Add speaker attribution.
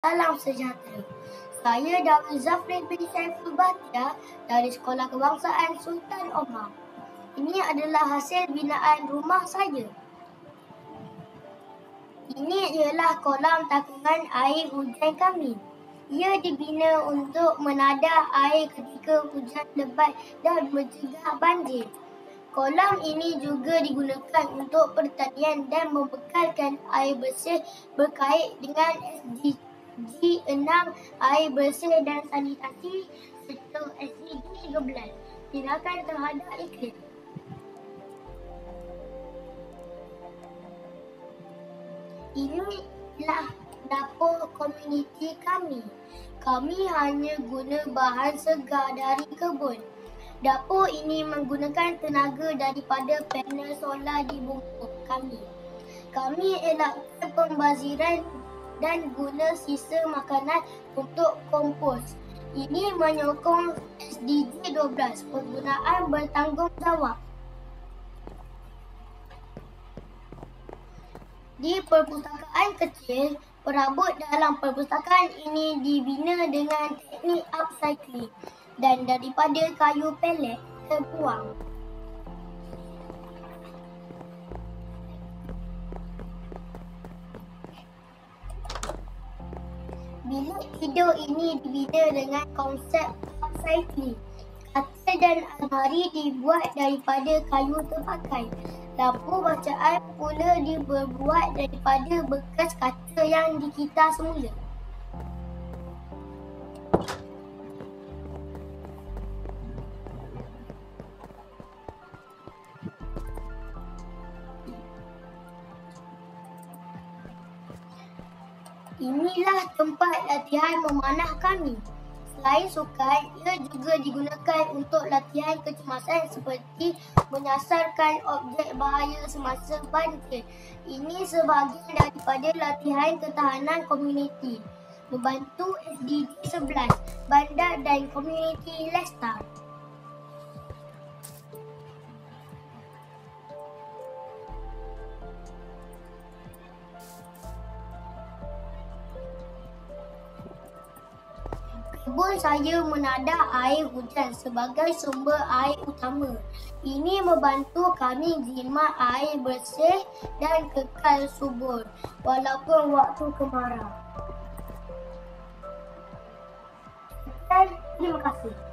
Speaker 1: Salam sejahtera. Saya Darul Zafrin bin Saiful Bahtiar dari Sekolah Kebangsaan Sultan Omar. Ini adalah hasil binaan rumah saya. Ini ialah kolam takungan air hujan kami. Ia dibina untuk menadah air ketika hujan lebat dan mencegah banjir. Kolam ini juga digunakan untuk pertanian dan membekalkan air bersih berkait dengan SDG 6 air bersih dan sanitasi serta SDG 13 tindakan terhadap iklim. Inilah dapur komuniti kami. Kami hanya guna bahan segar dari kebun. Dapur ini menggunakan tenaga daripada panel solar di bungkuk kami. Kami elakkan pembaziran dan guna sisa makanan untuk kompos. Ini menyokong SDG 12, penggunaan bertanggungjawab. Di perpustakaan kecil, perabot dalam perpustakaan ini dibina dengan teknik upcycling dan daripada kayu pelet terbuang. Bilik tidur ini dibina dengan konsep upcycling. Katil dan almari dibuat daripada kayu terpakai. Lampu bacaan pula dibuat daripada bekas kaca yang dikitar semula. Inilah tempat latihan memanah kami. Selain sukan, ia juga digunakan untuk latihan kecemasan seperti menyasarkan objek bahaya semasa banjir. Ini sebahagian daripada latihan ketahanan komuniti, membantu SDG 11, bandar dan komuniti lestar. Kebun saya menadah air hujan sebagai sumber air utama. Ini membantu kami jimat air bersih dan kekal subur walaupun waktu kemarau. Terima kasih.